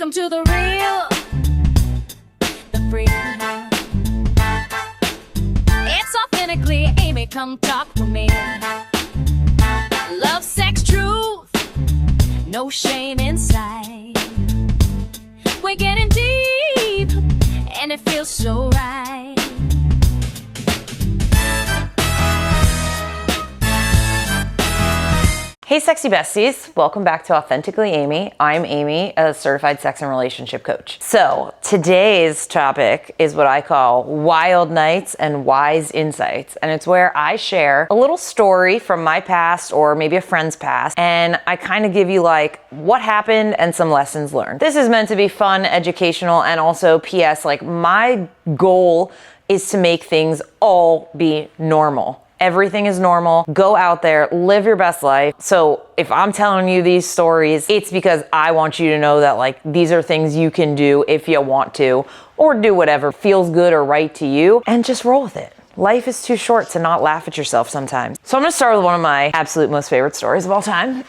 Welcome to the real, the free. It's authentically Amy, come talk with me. Love, sex, truth, no shame inside. We're getting deep, and it feels so right. Hey sexy besties, welcome back to Authentically Amy. I'm Amy, a certified sex and relationship coach. So today's topic is what I call wild nights and wise insights. And it's where I share a little story from my past or maybe a friend's past. And I kind of give you like what happened and some lessons learned. This is meant to be fun, educational, and also PS, like my goal is to make things all be normal. Everything is normal. Go out there, live your best life. So if I'm telling you these stories, it's because I want you to know that like these are things you can do if you want to, or do whatever feels good or right to you, and just roll with it. Life is too short to not laugh at yourself sometimes. So I'm gonna start with one of my absolute most favorite stories of all time.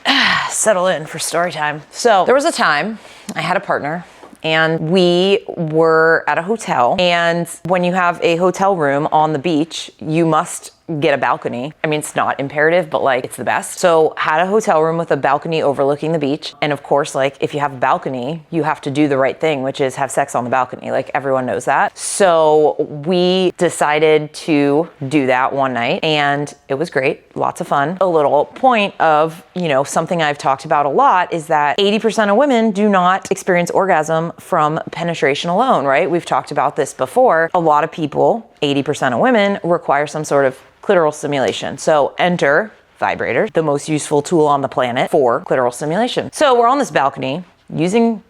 Settle in for story time. So there was a time I had a partner, and we were at a hotel, and when you have a hotel room on the beach, you must get a balcony. I mean, it's not imperative, but like it's the best. So had a hotel room with a balcony overlooking the beach. And of course, like if you have a balcony, you have to do the right thing, which is have sex on the balcony. Like everyone knows that. So we decided to do that one night and it was great. Lots of fun. A little point of, something I've talked about a lot is that 80% of women do not experience orgasm from penetration alone, right? We've talked about this before. A lot of people, 80% of women, require some sort of clitoral stimulation. So enter Vibrator, the most useful tool on the planet for clitoral stimulation. So we're on this balcony using,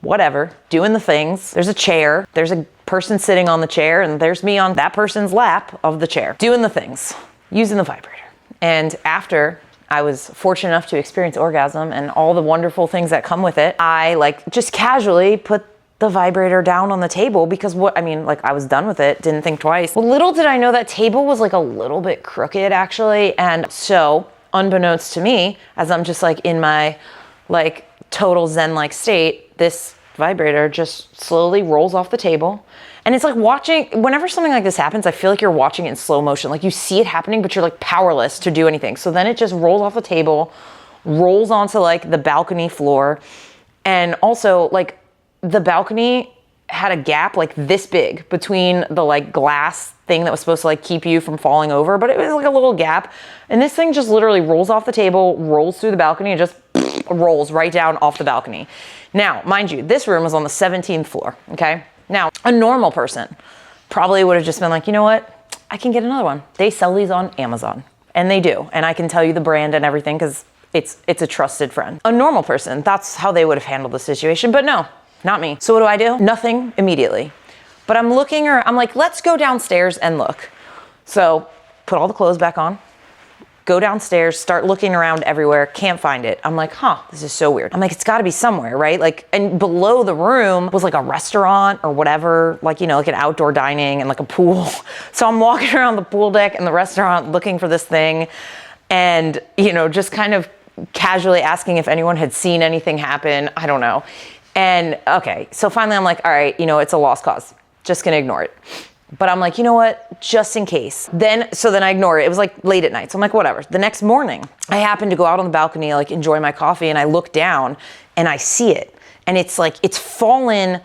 whatever, doing the things. There's a chair, there's a person sitting on the chair, and there's me on that person's lap of the chair, doing the things, using the vibrator. And after I was fortunate enough to experience orgasm and all the wonderful things that come with it, I just casually put the vibrator down on the table because I was done with it, didn't think twice. Well, little did I know that table was like a little bit crooked actually. And so unbeknownst to me, as I'm just like in my like total Zen-like state, this vibrator just slowly rolls off the table. And it's like whenever something like this happens, I feel like you're watching it in slow motion. Like you see it happening, but you're like powerless to do anything. So then it just rolls off the table, rolls onto like the balcony floor. And also like the balcony had a gap like this big between the like glass thing that was supposed to like keep you from falling over, but it was like a little gap. And this thing just literally rolls off the table, rolls through the balcony, and just rolls right down off the balcony. Now, mind you, this room was on the 17th floor, okay? Now, a normal person probably would have just been like, you know what? I can get another one. They sell these on Amazon, and they do. And I can tell you the brand and everything because it's a trusted friend. A normal person, that's how they would have handled the situation, but no. Not me. So what do? Nothing immediately. But I'm looking I'm like, let's go downstairs and look. So put all the clothes back on, go downstairs, start looking around everywhere, can't find it. I'm like, this is so weird. I'm like, it's gotta be somewhere, right? Like, and below the room was like a restaurant or whatever, like, like an outdoor dining and like a pool. So I'm walking around the pool deck and the restaurant looking for this thing and, just kind of casually asking if anyone had seen anything happen. I don't know. And okay, so finally I'm like, all right, it's a lost cause. Just gonna ignore it. But I'm like, you know what? Just in case. Then I ignore it. It was like late at night. So I'm like, whatever. The next morning, I happen to go out on the balcony, like enjoy my coffee, and I look down and I see it. And it's like, it's fallen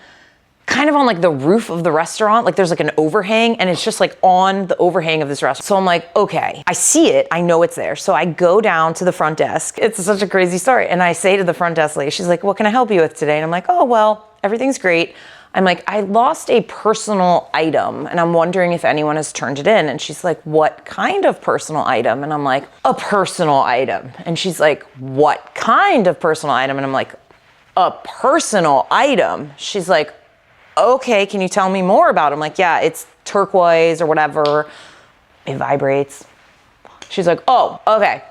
kind of on like the roof of the restaurant. Like there's like an overhang and it's just like on the overhang of this restaurant. So I'm like, okay, I see it. I know it's there. So I go down to the front desk. It's such a crazy story. And I say to the front desk lady, she's like, what can I help you with today? And I'm like, oh, well, everything's great. I'm like, I lost a personal item and I'm wondering if anyone has turned it in. And she's like, what kind of personal item? And I'm like, a personal item. And she's like, what kind of personal item? And I'm like, a personal item. She's like, okay, can you tell me more about it? I'm like, yeah, it's turquoise or whatever. It vibrates. She's like, oh, okay.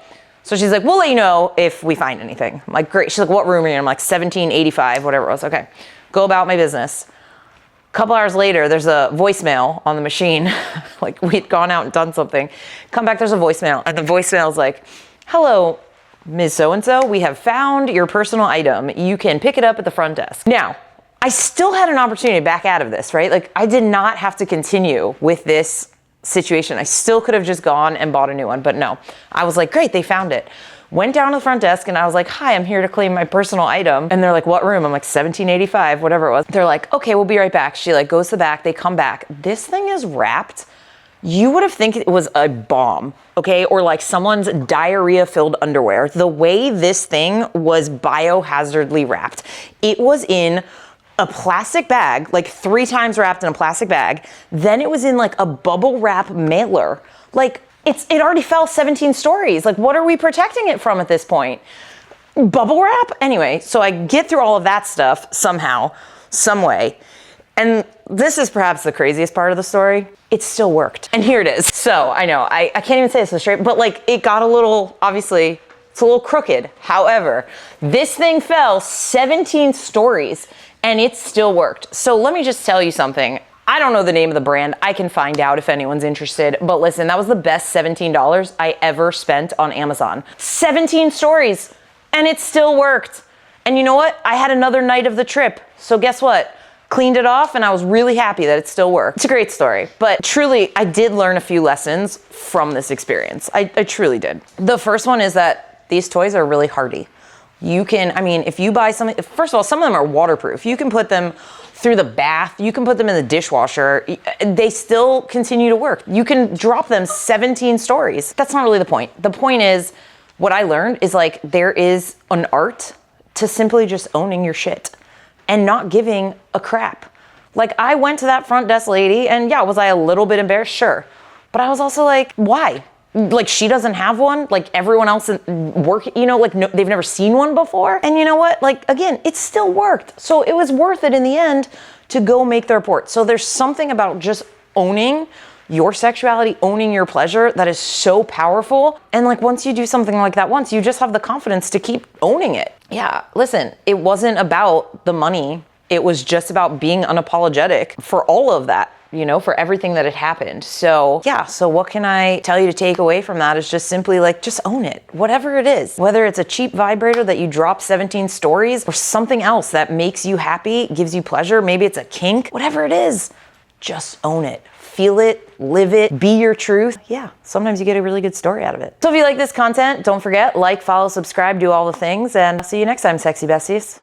So she's like, we'll let you know if we find anything. I'm like, great. She's like, what room are you in? I'm like, 1785, whatever it was. Okay, go about my business. A couple hours later, there's a voicemail on the machine. Like we'd gone out and done something. Come back, there's a voicemail. And the voicemail is like, hello, Ms. So-and-so, we have found your personal item. You can pick it up at the front desk. Now, I still had an opportunity to back out of this, right? Like, I did not have to continue with this situation. I still could have just gone and bought a new one, but no. I was like, great, they found it. Went down to the front desk and I was like, hi, I'm here to claim my personal item. And they're like, what room? I'm like, 1785, whatever it was. They're like, okay, we'll be right back. She like goes to the back, they come back. This thing is wrapped. You would have think it was a bomb, okay? Or like someone's diarrhea-filled underwear. The way this thing was biohazardly wrapped. It was in a plastic bag, like 3 times wrapped in a plastic bag. Then it was in like a bubble wrap mailer. Like it already fell 17 stories. Like what are we protecting it from at this point? Bubble wrap? Anyway, so I get through all of that stuff somehow, some way. And this is perhaps the craziest part of the story. It still worked. And here it is. So I know, I can't even say this so straight, but like it got a little, obviously, it's a little crooked. However, this thing fell 17 stories and it still worked. So let me just tell you something. I don't know the name of the brand. I can find out if anyone's interested. But listen, that was the best $17 I ever spent on Amazon. 17 stories and it still worked. And you know what? I had another night of the trip. So guess what? Cleaned it off and I was really happy that it still worked. It's a great story, but truly I did learn a few lessons from this experience. I truly did. The first one is that these toys are really hardy. You can, I mean, if you buy something, first of all, some of them are waterproof. You can put them through the bath, you can put them in the dishwasher, they still continue to work. You can drop them 17 stories. That's not really the point. The point is, what I learned is like, there is an art to simply just owning your shit and not giving a crap. Like I went to that front desk lady and yeah, was I a little bit embarrassed? Sure. But I was also like, why? Like she doesn't have one, like everyone else in work, you know, like no, they've never seen one before. And you know what? Like again, it still worked. So it was worth it in the end to go make the report. So there's something about just owning your sexuality, owning your pleasure that is so powerful. And like once you do something like that once, you just have the confidence to keep owning it. Yeah, listen, it wasn't about the money. It was just about being unapologetic for all of that, you know, for everything that had happened. So yeah, so what can I tell you to take away from that is just simply like, just own it, whatever it is. Whether it's a cheap vibrator that you drop 17 stories or something else that makes you happy, gives you pleasure, maybe it's a kink, whatever it is, just own it. Feel it, live it, be your truth. Yeah, sometimes you get a really good story out of it. So if you like this content, don't forget, like, follow, subscribe, do all the things, and I'll see you next time, sexy besties.